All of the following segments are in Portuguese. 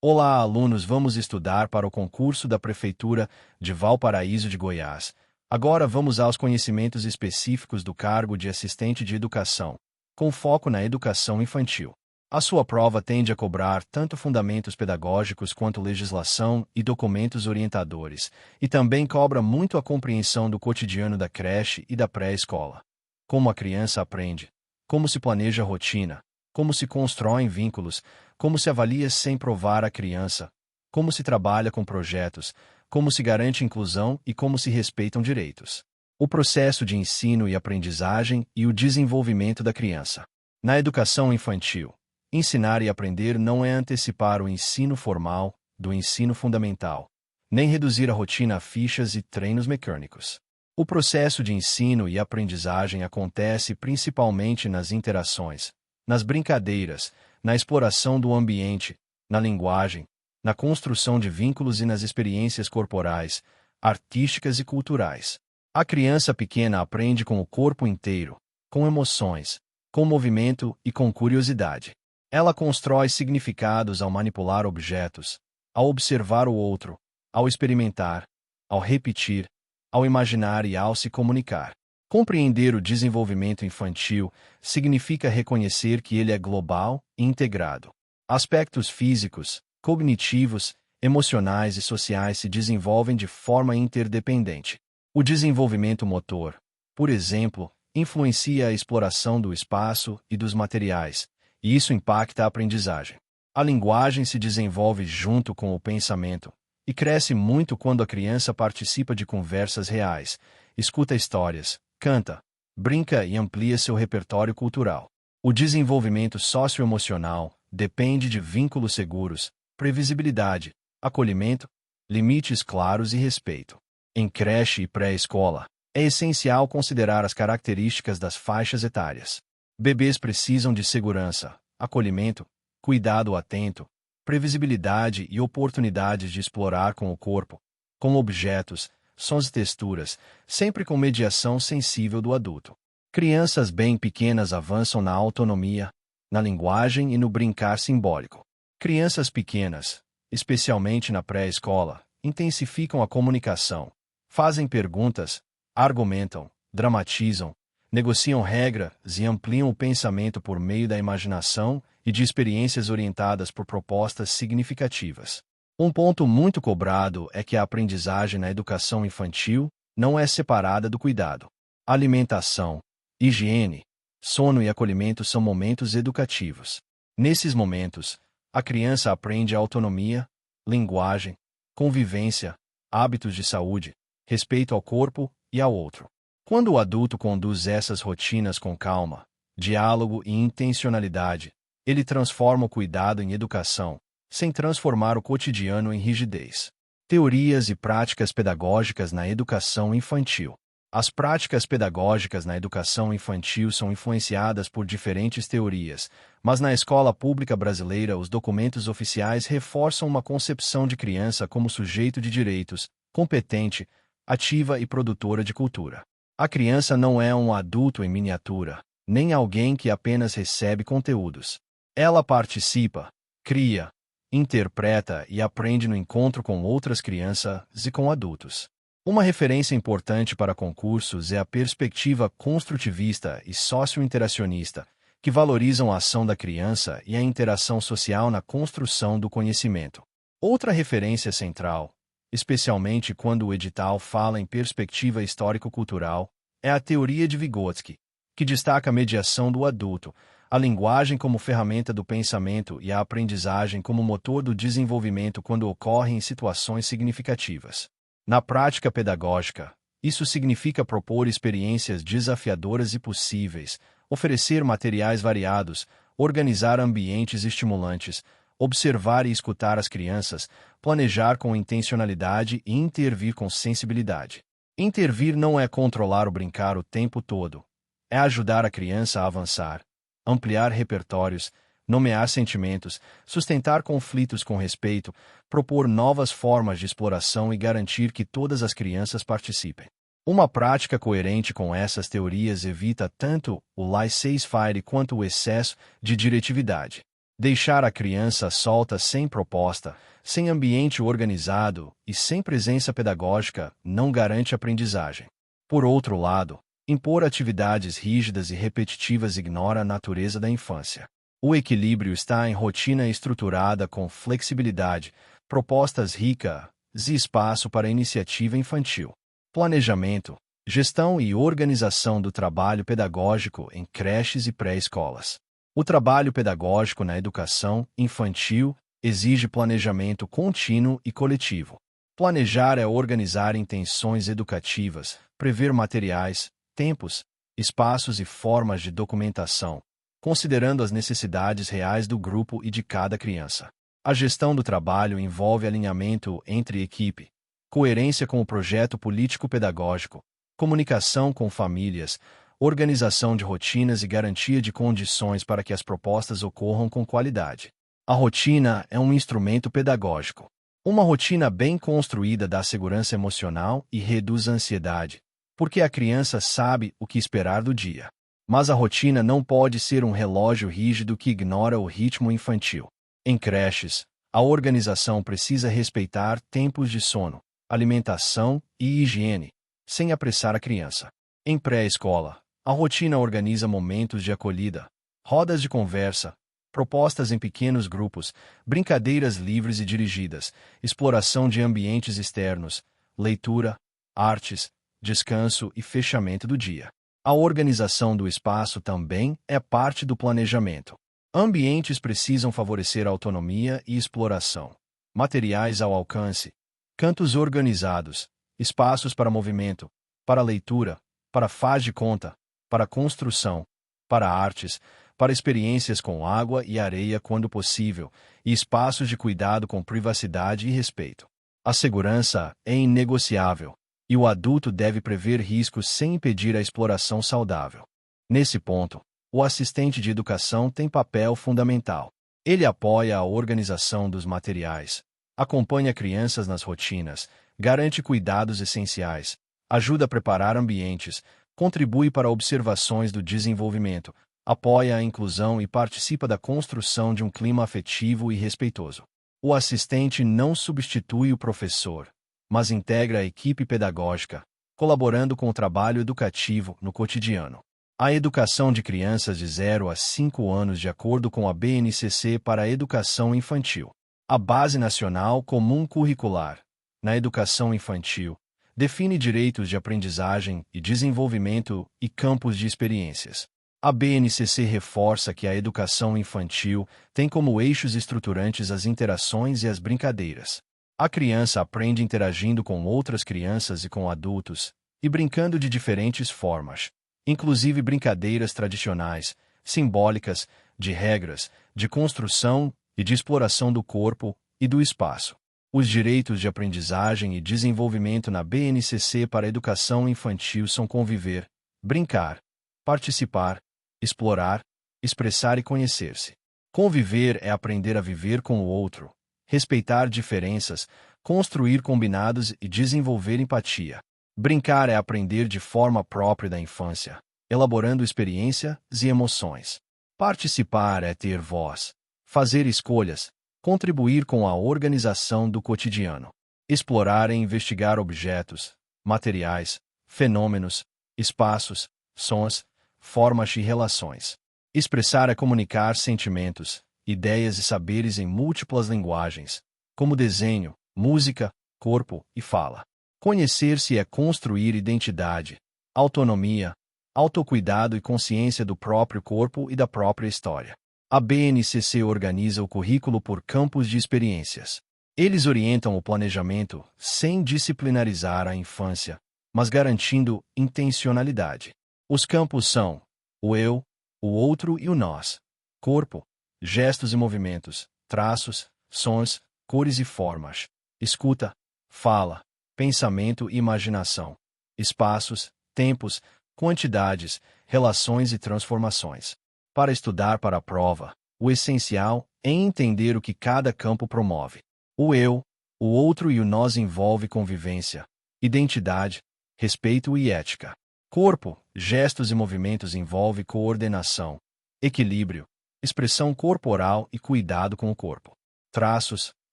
Olá, alunos, vamos estudar para o concurso da Prefeitura de Valparaíso de Goiás. Agora vamos aos conhecimentos específicos do cargo de assistente de educação, com foco na educação infantil. A sua prova tende a cobrar tanto fundamentos pedagógicos quanto legislação e documentos orientadores, e também cobra muito a compreensão do cotidiano da creche e da pré-escola. Como a criança aprende, como se planeja a rotina, como se constroem vínculos, como se avalia sem provar a criança, como se trabalha com projetos, como se garante inclusão e como se respeitam direitos. O processo de ensino e aprendizagem e o desenvolvimento da criança. Na educação infantil, ensinar e aprender não é antecipar o ensino formal do ensino fundamental, nem reduzir a rotina a fichas e treinos mecânicos. O processo de ensino e aprendizagem acontece principalmente nas interações, nas brincadeiras, na exploração do ambiente, na linguagem, na construção de vínculos e nas experiências corporais, artísticas e culturais. A criança pequena aprende com o corpo inteiro, com emoções, com movimento e com curiosidade. Ela constrói significados ao manipular objetos, ao observar o outro, ao experimentar, ao repetir, ao imaginar e ao se comunicar. Compreender o desenvolvimento infantil significa reconhecer que ele é global e integrado. Aspectos físicos, cognitivos, emocionais e sociais se desenvolvem de forma interdependente. O desenvolvimento motor, por exemplo, influencia a exploração do espaço e dos materiais, e isso impacta a aprendizagem. A linguagem se desenvolve junto com o pensamento, e cresce muito quando a criança participa de conversas reais, escuta histórias, canta, brinca e amplia seu repertório cultural. O desenvolvimento socioemocional depende de vínculos seguros, previsibilidade, acolhimento, limites claros e respeito. Em creche e pré-escola, é essencial considerar as características das faixas etárias. Bebês precisam de segurança, acolhimento, cuidado atento, previsibilidade e oportunidades de explorar com o corpo, com objetos, sons e texturas, sempre com mediação sensível do adulto. Crianças bem pequenas avançam na autonomia, na linguagem e no brincar simbólico. Crianças pequenas, especialmente na pré-escola, intensificam a comunicação, fazem perguntas, argumentam, dramatizam, negociam regras e ampliam o pensamento por meio da imaginação e de experiências orientadas por propostas significativas. Um ponto muito cobrado é que a aprendizagem na educação infantil não é separada do cuidado. Alimentação, higiene, sono e acolhimento são momentos educativos. Nesses momentos, a criança aprende autonomia, linguagem, convivência, hábitos de saúde, respeito ao corpo e ao outro. Quando o adulto conduz essas rotinas com calma, diálogo e intencionalidade, ele transforma o cuidado em educação, sem transformar o cotidiano em rigidez. Teorias e práticas pedagógicas na educação infantil. As práticas pedagógicas na educação infantil são influenciadas por diferentes teorias, mas na escola pública brasileira os documentos oficiais reforçam uma concepção de criança como sujeito de direitos, competente, ativa e produtora de cultura. A criança não é um adulto em miniatura, nem alguém que apenas recebe conteúdos. Ela participa, cria, interpreta e aprende no encontro com outras crianças e com adultos. Uma referência importante para concursos é a perspectiva construtivista e socio-interacionista, que valorizam a ação da criança e a interação social na construção do conhecimento. Outra referência central, especialmente quando o edital fala em perspectiva histórico-cultural, é a teoria de Vygotsky, que destaca a mediação do adulto, a linguagem como ferramenta do pensamento e a aprendizagem como motor do desenvolvimento quando ocorre em situações significativas. Na prática pedagógica, isso significa propor experiências desafiadoras e possíveis, oferecer materiais variados, organizar ambientes estimulantes, observar e escutar as crianças, planejar com intencionalidade e intervir com sensibilidade. Intervir não é controlar ou brincar o tempo todo, é ajudar a criança a avançar, ampliar repertórios, nomear sentimentos, sustentar conflitos com respeito, propor novas formas de exploração e garantir que todas as crianças participem. Uma prática coerente com essas teorias evita tanto o laissez-faire quanto o excesso de diretividade. Deixar a criança solta sem proposta, sem ambiente organizado e sem presença pedagógica não garante aprendizagem. Por outro lado, impor atividades rígidas e repetitivas ignora a natureza da infância. O equilíbrio está em rotina estruturada com flexibilidade, propostas ricas e espaço para iniciativa infantil. Planejamento, gestão e organização do trabalho pedagógico em creches e pré-escolas. O trabalho pedagógico na educação infantil exige planejamento contínuo e coletivo. Planejar é organizar intenções educativas, prever materiais, tempos, espaços e formas de documentação, considerando as necessidades reais do grupo e de cada criança. A gestão do trabalho envolve alinhamento entre equipe, coerência com o projeto político-pedagógico, comunicação com famílias, organização de rotinas e garantia de condições para que as propostas ocorram com qualidade. A rotina é um instrumento pedagógico. Uma rotina bem construída dá segurança emocional e reduz a ansiedade, porque a criança sabe o que esperar do dia. Mas a rotina não pode ser um relógio rígido que ignora o ritmo infantil. Em creches, a organização precisa respeitar tempos de sono, alimentação e higiene, sem apressar a criança. Em pré-escola, a rotina organiza momentos de acolhida, rodas de conversa, propostas em pequenos grupos, brincadeiras livres e dirigidas, exploração de ambientes externos, leitura, artes, descanso e fechamento do dia. A organização do espaço também é parte do planejamento. Ambientes precisam favorecer a autonomia e exploração. Materiais ao alcance, cantos organizados, espaços para movimento, para leitura, para faz de conta, para construção, para artes, para experiências com água e areia quando possível, e espaços de cuidado com privacidade e respeito. A segurança é inegociável, e o adulto deve prever riscos sem impedir a exploração saudável. Nesse ponto, o assistente de educação tem papel fundamental. Ele apoia a organização dos materiais, acompanha crianças nas rotinas, garante cuidados essenciais, ajuda a preparar ambientes, contribui para observações do desenvolvimento, apoia a inclusão e participa da construção de um clima afetivo e respeitoso. O assistente não substitui o professor, mas integra a equipe pedagógica, colaborando com o trabalho educativo no cotidiano. A educação de crianças de 0 a 5 anos de acordo com a BNCC para a educação infantil. A Base Nacional Comum Curricular, na educação infantil, define direitos de aprendizagem e desenvolvimento e campos de experiências. A BNCC reforça que a educação infantil tem como eixos estruturantes as interações e as brincadeiras. A criança aprende interagindo com outras crianças e com adultos, e brincando de diferentes formas, inclusive brincadeiras tradicionais, simbólicas, de regras, de construção e de exploração do corpo e do espaço. Os direitos de aprendizagem e desenvolvimento na BNCC para a educação infantil são conviver, brincar, participar, explorar, expressar e conhecer-se. Conviver é aprender a viver com o outro, respeitar diferenças, construir combinados e desenvolver empatia. Brincar é aprender de forma própria da infância, elaborando experiências e emoções. Participar é ter voz, fazer escolhas, contribuir com a organização do cotidiano. Explorar é investigar objetos, materiais, fenômenos, espaços, sons, formas e relações. Expressar é comunicar sentimentos, ideias e saberes em múltiplas linguagens, como desenho, música, corpo e fala. Conhecer-se é construir identidade, autonomia, autocuidado e consciência do próprio corpo e da própria história. A BNCC organiza o currículo por campos de experiências. Eles orientam o planejamento sem disciplinarizar a infância, mas garantindo intencionalidade. Os campos são o eu, o outro e o nós. Corpo, gestos e movimentos, traços, sons, cores e formas. Escuta, fala, pensamento e imaginação. Espaços, tempos, quantidades, relações e transformações. Para estudar para a prova, o essencial é entender o que cada campo promove. O eu, o outro e o nós envolve convivência, identidade, respeito e ética. Corpo, gestos e movimentos envolve coordenação, equilíbrio, expressão corporal e cuidado com o corpo. Traços,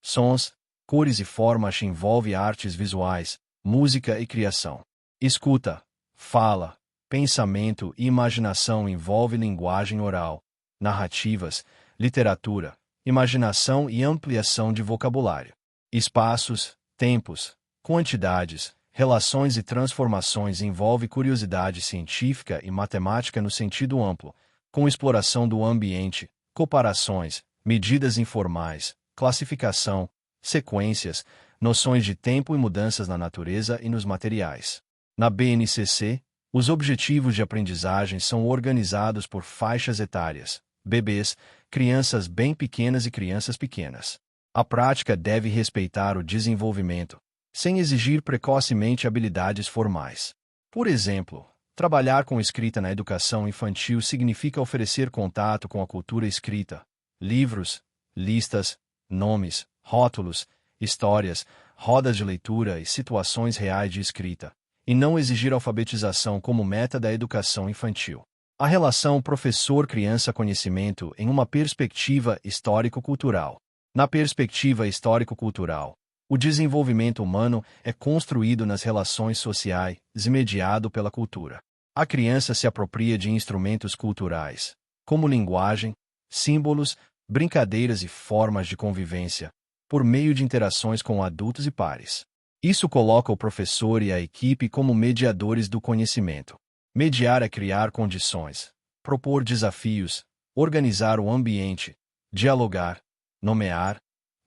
sons, cores e formas envolve artes visuais, música e criação. Escuta, fala, pensamento e imaginação envolve linguagem oral, narrativas, literatura, imaginação e ampliação de vocabulário. Espaços, tempos, quantidades, relações e transformações envolve curiosidade científica e matemática no sentido amplo, com exploração do ambiente, comparações, medidas informais, classificação, sequências, noções de tempo e mudanças na natureza e nos materiais. Na BNCC, os objetivos de aprendizagem são organizados por faixas etárias: bebês, crianças bem pequenas e crianças pequenas. A prática deve respeitar o desenvolvimento, sem exigir precocemente habilidades formais. Por exemplo, trabalhar com escrita na educação infantil significa oferecer contato com a cultura escrita, livros, listas, nomes, rótulos, histórias, rodas de leitura e situações reais de escrita, e não exigir alfabetização como meta da educação infantil. A relação professor-criança-conhecimento em uma perspectiva histórico-cultural. Na perspectiva histórico-cultural, o desenvolvimento humano é construído nas relações sociais, mediado pela cultura. A criança se apropria de instrumentos culturais, como linguagem, símbolos, brincadeiras e formas de convivência, por meio de interações com adultos e pares. Isso coloca o professor e a equipe como mediadores do conhecimento. Mediar é criar condições, propor desafios, organizar o ambiente, dialogar, nomear,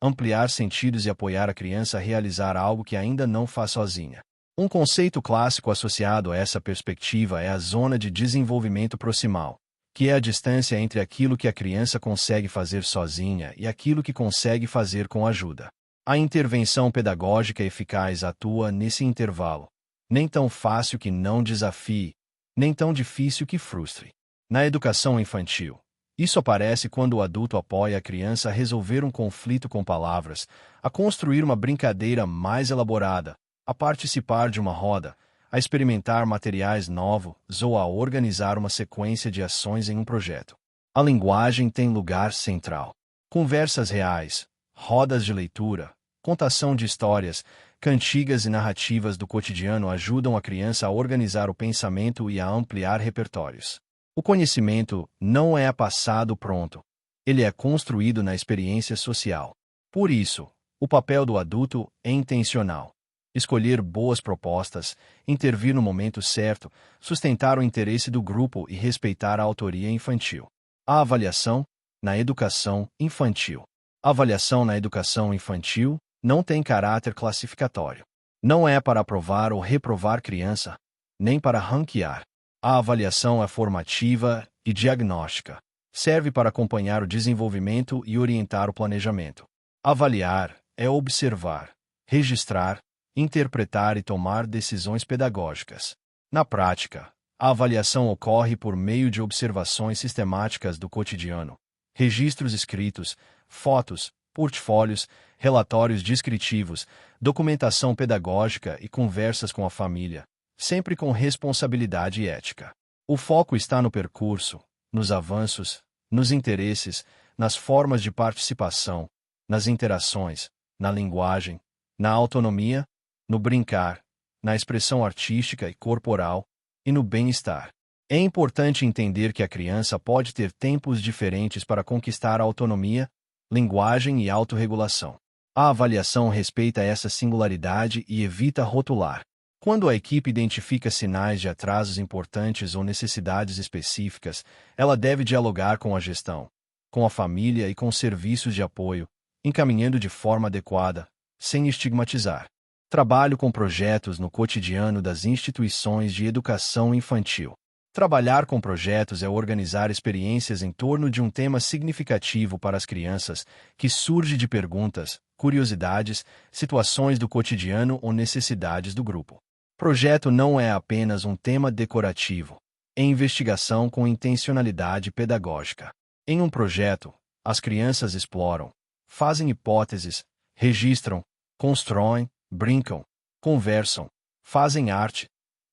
ampliar sentidos e apoiar a criança a realizar algo que ainda não faz sozinha. Um conceito clássico associado a essa perspectiva é a zona de desenvolvimento proximal, que é a distância entre aquilo que a criança consegue fazer sozinha e aquilo que consegue fazer com ajuda. A intervenção pedagógica eficaz atua nesse intervalo, nem tão fácil que não desafie, nem tão difícil que frustre. Na educação infantil, isso aparece quando o adulto apoia a criança a resolver um conflito com palavras, a construir uma brincadeira mais elaborada, a participar de uma roda, a experimentar materiais novos ou a organizar uma sequência de ações em um projeto. A linguagem tem lugar central. Conversas reais, rodas de leitura, contação de histórias, cantigas e narrativas do cotidiano ajudam a criança a organizar o pensamento e a ampliar repertórios. O conhecimento não é passado pronto. Ele é construído na experiência social. Por isso, o papel do adulto é intencional. Escolher boas propostas, intervir no momento certo, sustentar o interesse do grupo e respeitar a autoria infantil. A avaliação na educação infantil. A avaliação na educação infantil não tem caráter classificatório. Não é para aprovar ou reprovar criança, nem para ranquear. A avaliação é formativa e diagnóstica. Serve para acompanhar o desenvolvimento e orientar o planejamento. Avaliar é observar, registrar, interpretar e tomar decisões pedagógicas. Na prática, a avaliação ocorre por meio de observações sistemáticas do cotidiano, registros escritos, fotos, portfólios, relatórios descritivos, documentação pedagógica e conversas com a família, sempre com responsabilidade ética. O foco está no percurso, nos avanços, nos interesses, nas formas de participação, nas interações, na linguagem, na autonomia, no brincar, na expressão artística e corporal, e no bem-estar. É importante entender que a criança pode ter tempos diferentes para conquistar a autonomia, linguagem e autorregulação. A avaliação respeita essa singularidade e evita rotular. Quando a equipe identifica sinais de atrasos importantes ou necessidades específicas, ela deve dialogar com a gestão, com a família e com serviços de apoio, encaminhando de forma adequada, sem estigmatizar. Trabalho com projetos no cotidiano das instituições de educação infantil. Trabalhar com projetos é organizar experiências em torno de um tema significativo para as crianças, que surge de perguntas, curiosidades, situações do cotidiano ou necessidades do grupo. Projeto não é apenas um tema decorativo. É investigação com intencionalidade pedagógica. Em um projeto, as crianças exploram, fazem hipóteses, registram, constroem, brincam, conversam, fazem arte,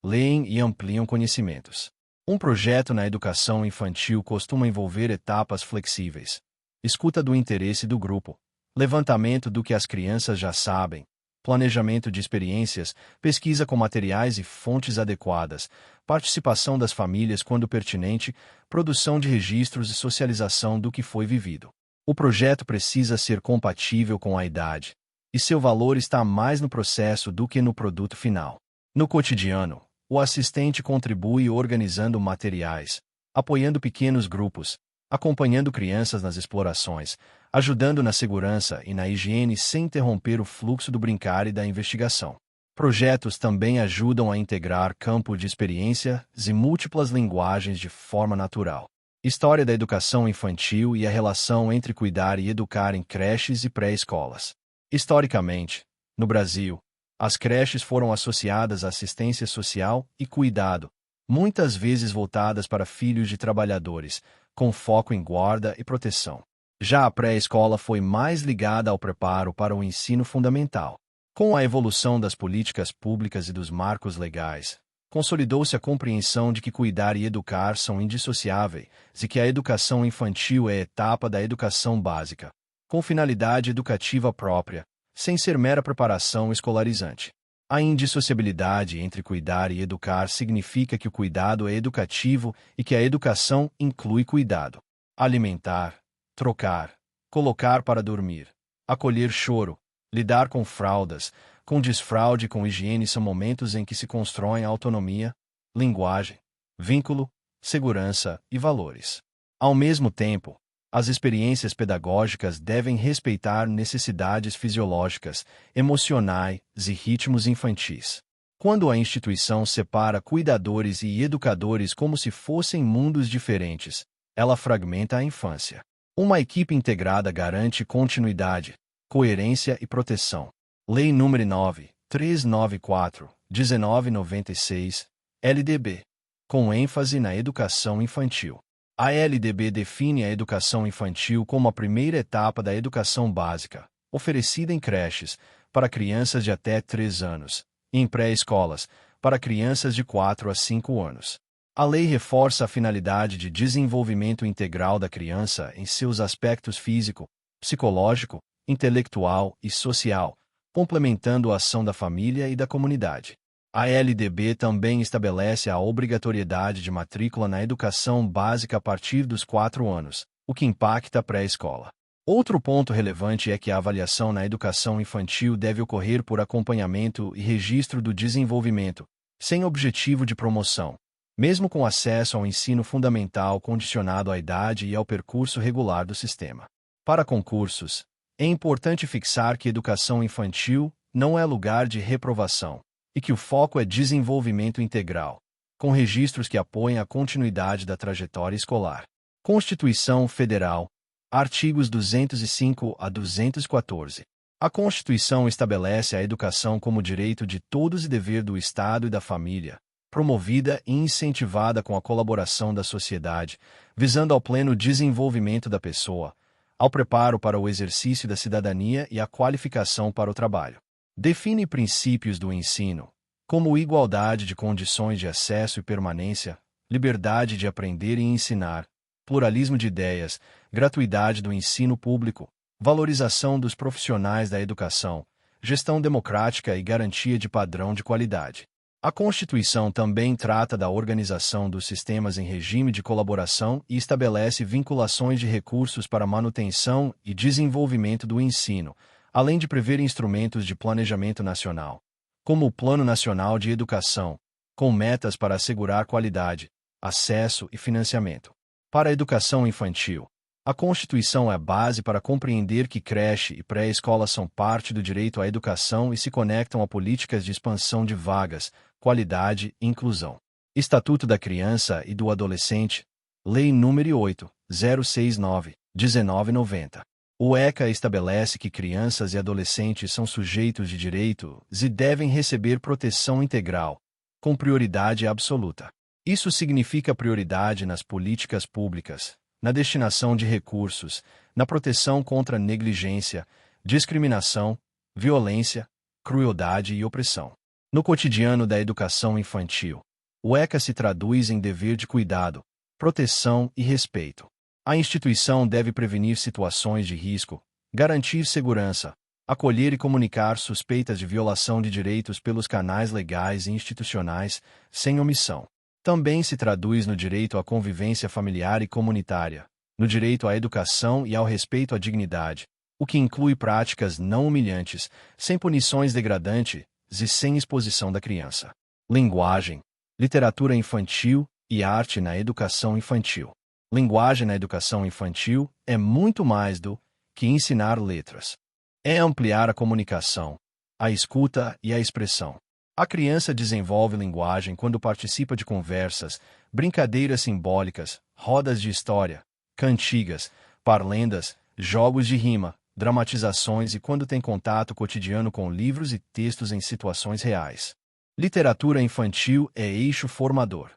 leem e ampliam conhecimentos. Um projeto na educação infantil costuma envolver etapas flexíveis: escuta do interesse do grupo, levantamento do que as crianças já sabem, planejamento de experiências, pesquisa com materiais e fontes adequadas, participação das famílias quando pertinente, produção de registros e socialização do que foi vivido. O projeto precisa ser compatível com a idade, e seu valor está mais no processo do que no produto final. No cotidiano, o assistente contribui organizando materiais, apoiando pequenos grupos, acompanhando crianças nas explorações, ajudando na segurança e na higiene sem interromper o fluxo do brincar e da investigação. Projetos também ajudam a integrar campo de experiências e múltiplas linguagens de forma natural. História da educação infantil e a relação entre cuidar e educar em creches e pré-escolas. Historicamente, no Brasil, as creches foram associadas à assistência social e cuidado, muitas vezes voltadas para filhos de trabalhadores, com foco em guarda e proteção. Já a pré-escola foi mais ligada ao preparo para o ensino fundamental. Com a evolução das políticas públicas e dos marcos legais, consolidou-se a compreensão de que cuidar e educar são indissociáveis e que a educação infantil é etapa da educação básica, com finalidade educativa própria, sem ser mera preparação escolarizante. A indissociabilidade entre cuidar e educar significa que o cuidado é educativo e que a educação inclui cuidado. Alimentar, trocar, colocar para dormir, acolher choro, lidar com fraldas, com desfraude e com higiene são momentos em que se constroem autonomia, linguagem, vínculo, segurança e valores. Ao mesmo tempo, as experiências pedagógicas devem respeitar necessidades fisiológicas, emocionais e ritmos infantis. Quando a instituição separa cuidadores e educadores como se fossem mundos diferentes, ela fragmenta a infância. Uma equipe integrada garante continuidade, coerência e proteção. Lei nº 9.394, 1996, LDB. Com ênfase na educação infantil. A LDB define a educação infantil como a primeira etapa da educação básica, oferecida em creches, para crianças de até 3 anos, e em pré-escolas, para crianças de 4 a 5 anos. A lei reforça a finalidade de desenvolvimento integral da criança em seus aspectos físico, psicológico, intelectual e social, complementando a ação da família e da comunidade. A LDB também estabelece a obrigatoriedade de matrícula na educação básica a partir dos 4 anos, o que impacta a pré-escola. Outro ponto relevante é que a avaliação na educação infantil deve ocorrer por acompanhamento e registro do desenvolvimento, sem objetivo de promoção, mesmo com acesso ao ensino fundamental condicionado à idade e ao percurso regular do sistema. Para concursos, é importante fixar que educação infantil não é lugar de reprovação, e que o foco é desenvolvimento integral, com registros que apoiem a continuidade da trajetória escolar. Constituição Federal, artigos 205 a 214. A Constituição estabelece a educação como direito de todos e dever do Estado e da família, promovida e incentivada com a colaboração da sociedade, visando ao pleno desenvolvimento da pessoa, ao preparo para o exercício da cidadania e à qualificação para o trabalho. Define princípios do ensino, como igualdade de condições de acesso e permanência, liberdade de aprender e ensinar, pluralismo de ideias, gratuidade do ensino público, valorização dos profissionais da educação, gestão democrática e garantia de padrão de qualidade. A Constituição também trata da organização dos sistemas em regime de colaboração e estabelece vinculações de recursos para manutenção e desenvolvimento do ensino, além de prever instrumentos de planejamento nacional, como o Plano Nacional de Educação, com metas para assegurar qualidade, acesso e financiamento. Para a educação infantil, a Constituição é a base para compreender que creche e pré-escola são parte do direito à educação e se conectam a políticas de expansão de vagas, qualidade e inclusão. Estatuto da Criança e do Adolescente, Lei nº 8.069, 1990. O ECA estabelece que crianças e adolescentes são sujeitos de direitos e devem receber proteção integral, com prioridade absoluta. Isso significa prioridade nas políticas públicas, na destinação de recursos, na proteção contra negligência, discriminação, violência, crueldade e opressão. No cotidiano da educação infantil, O ECA se traduz em dever de cuidado, proteção e respeito. A instituição deve prevenir situações de risco, garantir segurança, acolher e comunicar suspeitas de violação de direitos pelos canais legais e institucionais, sem omissão. Também se traduz no direito à convivência familiar e comunitária, no direito à educação e ao respeito à dignidade, o que inclui práticas não humilhantes, sem punições degradantes e sem exposição da criança. Linguagem, literatura infantil e arte na educação infantil. Linguagem na educação infantil é muito mais do que ensinar letras. É ampliar a comunicação, a escuta e a expressão. A criança desenvolve linguagem quando participa de conversas, brincadeiras simbólicas, rodas de história, cantigas, parlendas, jogos de rima, dramatizações e quando tem contato cotidiano com livros e textos em situações reais. Literatura infantil é eixo formador.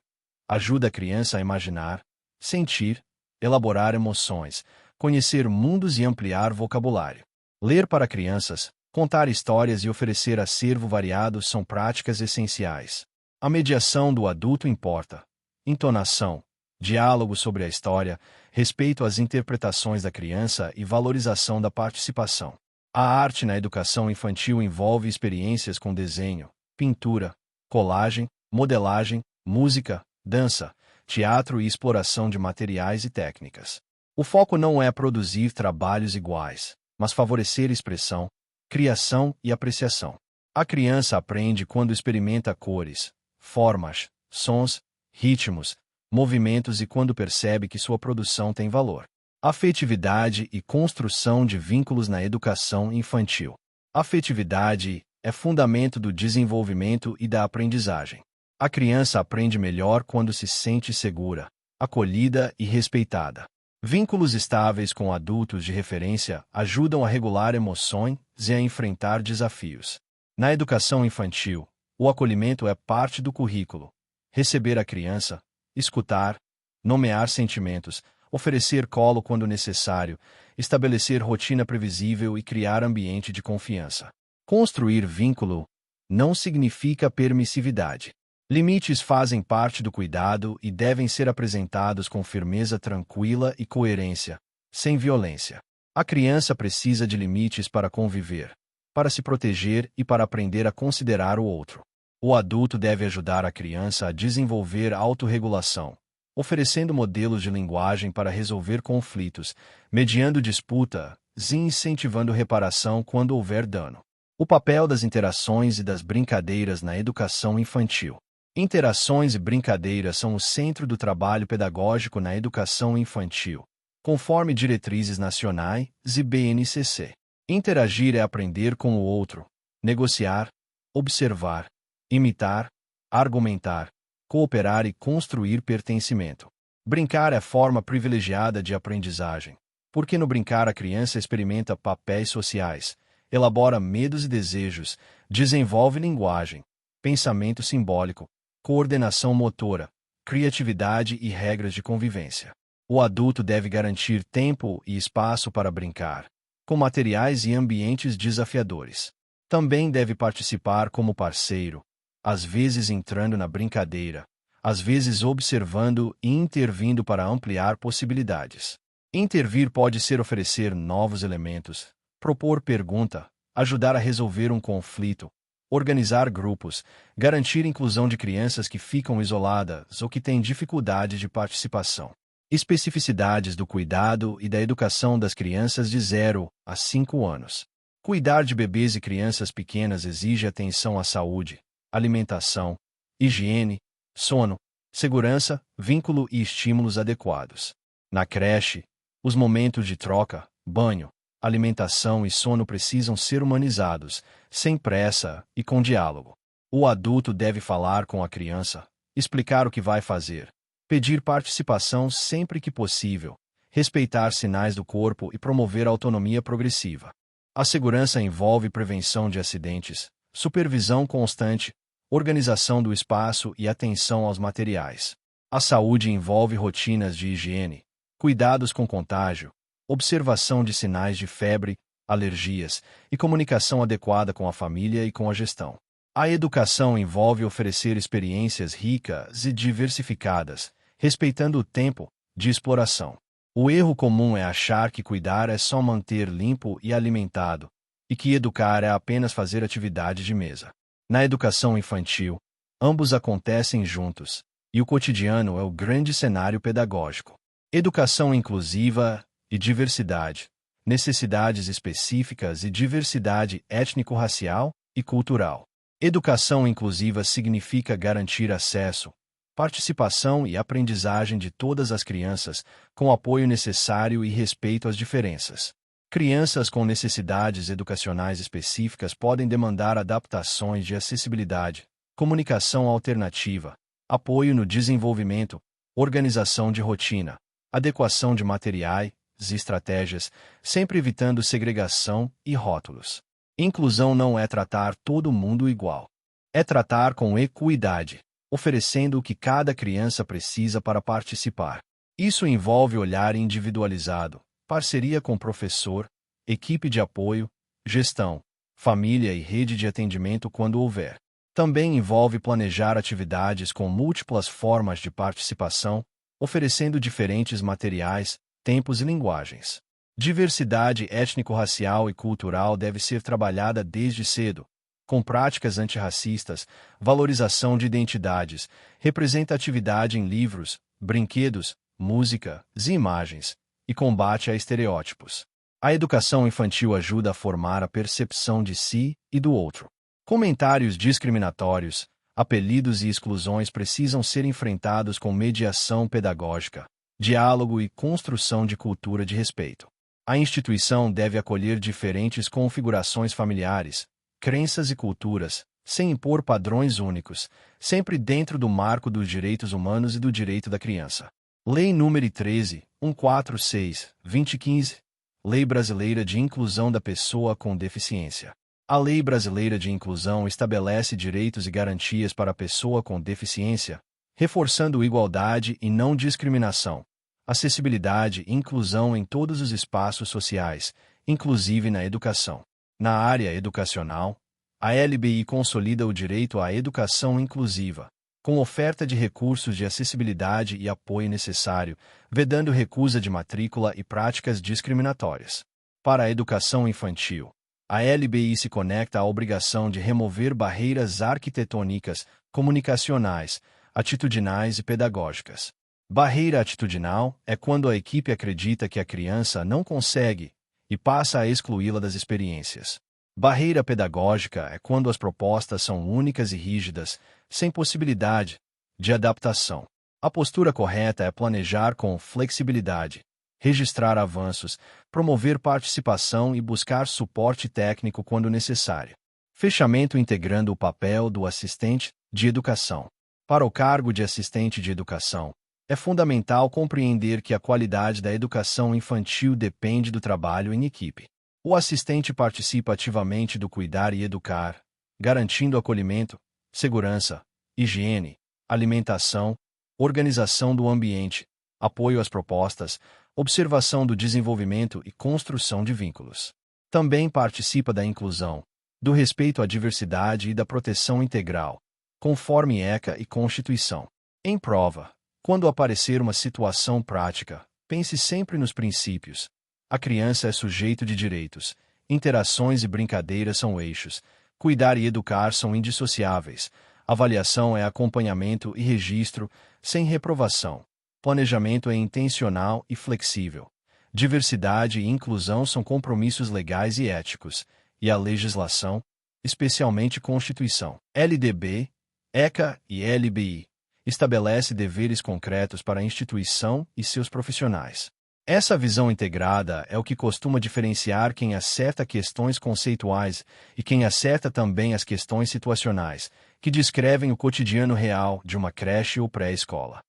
Ajuda a criança a imaginar, sentir, elaborar emoções, conhecer mundos e ampliar vocabulário. Ler para crianças, contar histórias e oferecer acervo variado são práticas essenciais. A mediação do adulto importa. Entonação, diálogo sobre a história, respeito às interpretações da criança e valorização da participação. A arte na educação infantil envolve experiências com desenho, pintura, colagem, modelagem, música, dança, teatro e exploração de materiais e técnicas. O foco não é produzir trabalhos iguais, mas favorecer expressão, criação e apreciação. A criança aprende quando experimenta cores, formas, sons, ritmos, movimentos e quando percebe que sua produção tem valor. Afetividade e construção de vínculos na educação infantil. Afetividade é fundamento do desenvolvimento e da aprendizagem. A criança aprende melhor quando se sente segura, acolhida e respeitada. Vínculos estáveis com adultos de referência ajudam a regular emoções e a enfrentar desafios. Na educação infantil, o acolhimento é parte do currículo. Receber a criança, escutar, nomear sentimentos, oferecer colo quando necessário, estabelecer rotina previsível e criar ambiente de confiança. Construir vínculo não significa permissividade. Limites fazem parte do cuidado e devem ser apresentados com firmeza tranquila e coerência, sem violência. A criança precisa de limites para conviver, para se proteger e para aprender a considerar o outro. O adulto deve ajudar a criança a desenvolver autorregulação, oferecendo modelos de linguagem para resolver conflitos, mediando disputas e incentivando reparação quando houver dano. O papel das interações e das brincadeiras na educação infantil. Interações e brincadeiras são o centro do trabalho pedagógico na educação infantil, conforme diretrizes nacionais e BNCC. Interagir é aprender com o outro, negociar, observar, imitar, argumentar, cooperar e construir pertencimento. Brincar é forma privilegiada de aprendizagem, porque no brincar a criança experimenta papéis sociais, elabora medos e desejos, desenvolve linguagem, pensamento simbólico, coordenação motora, criatividade e regras de convivência. O adulto deve garantir tempo e espaço para brincar, com materiais e ambientes desafiadores. Também deve participar como parceiro, às vezes entrando na brincadeira, às vezes observando e intervindo para ampliar possibilidades. Intervir pode ser oferecer novos elementos, propor pergunta, ajudar a resolver um conflito, organizar grupos, garantir inclusão de crianças que ficam isoladas ou que têm dificuldade de participação. Especificidades do cuidado e da educação das crianças de 0 a 5 anos. Cuidar de bebês e crianças pequenas exige atenção à saúde, alimentação, higiene, sono, segurança, vínculo e estímulos adequados. Na creche, os momentos de troca, banho, alimentação e sono precisam ser humanizados, sem pressa e com diálogo. O adulto deve falar com a criança, explicar o que vai fazer, pedir participação sempre que possível, respeitar sinais do corpo e promover autonomia progressiva. A segurança envolve prevenção de acidentes, supervisão constante, organização do espaço e atenção aos materiais. A saúde envolve rotinas de higiene, cuidados com contágio, observação de sinais de febre, alergias e comunicação adequada com a família e com a gestão. A educação envolve oferecer experiências ricas e diversificadas, respeitando o tempo de exploração. O erro comum é achar que cuidar é só manter limpo e alimentado, e que educar é apenas fazer atividade de mesa. Na educação infantil, ambos acontecem juntos, e o cotidiano é o grande cenário pedagógico. Educação inclusiva e diversidade, necessidades específicas e diversidade étnico-racial e cultural. Educação inclusiva significa garantir acesso, participação e aprendizagem de todas as crianças, com apoio necessário e respeito às diferenças. Crianças com necessidades educacionais específicas podem demandar adaptações de acessibilidade, comunicação alternativa, apoio no desenvolvimento, organização de rotina, adequação de materiais e estratégias, sempre evitando segregação e rótulos. Inclusão não é tratar todo mundo igual. É tratar com equidade, oferecendo o que cada criança precisa para participar. Isso envolve olhar individualizado, parceria com professor, equipe de apoio, gestão, família e rede de atendimento quando houver. Também envolve planejar atividades com múltiplas formas de participação, oferecendo diferentes materiais, tempos e linguagens. Diversidade étnico-racial e cultural deve ser trabalhada desde cedo, com práticas antirracistas, valorização de identidades, representatividade em livros, brinquedos, música e imagens, e combate a estereótipos. A educação infantil ajuda a formar a percepção de si e do outro. Comentários discriminatórios, apelidos e exclusões precisam ser enfrentados com mediação pedagógica, diálogo e construção de cultura de respeito. A instituição deve acolher diferentes configurações familiares, crenças e culturas, sem impor padrões únicos, sempre dentro do marco dos direitos humanos e do direito da criança. Lei nº 13.146, 2015, Lei Brasileira de Inclusão da Pessoa com Deficiência. A Lei Brasileira de Inclusão estabelece direitos e garantias para a pessoa com deficiência, reforçando igualdade e não discriminação, acessibilidade e inclusão em todos os espaços sociais, inclusive na educação. Na área educacional, a LBI consolida o direito à educação inclusiva, com oferta de recursos de acessibilidade e apoio necessário, vedando recusa de matrícula e práticas discriminatórias. Para a educação infantil, a LBI se conecta à obrigação de remover barreiras arquitetônicas, comunicacionais, atitudinais e pedagógicas. Barreira atitudinal é quando a equipe acredita que a criança não consegue e passa a excluí-la das experiências. Barreira pedagógica é quando as propostas são únicas e rígidas, sem possibilidade de adaptação. A postura correta é planejar com flexibilidade, registrar avanços, promover participação e buscar suporte técnico quando necessário. Fechamento integrando o papel do assistente de educação. Para o cargo de assistente de educação, é fundamental compreender que a qualidade da educação infantil depende do trabalho em equipe. O assistente participa ativamente do cuidar e educar, garantindo acolhimento, segurança, higiene, alimentação, organização do ambiente, apoio às propostas, observação do desenvolvimento e construção de vínculos. Também participa da inclusão, do respeito à diversidade e da proteção integral, conforme ECA e Constituição. Em prova, quando aparecer uma situação prática, pense sempre nos princípios. A criança é sujeito de direitos, interações e brincadeiras são eixos, cuidar e educar são indissociáveis, avaliação é acompanhamento e registro, sem reprovação, planejamento é intencional e flexível, diversidade e inclusão são compromissos legais e éticos, e a legislação, especialmente Constituição, LDB, ECA e LBI, estabelece deveres concretos para a instituição e seus profissionais. Essa visão integrada é o que costuma diferenciar quem acerta questões conceituais e quem acerta também as questões situacionais, que descrevem o cotidiano real de uma creche ou pré-escola.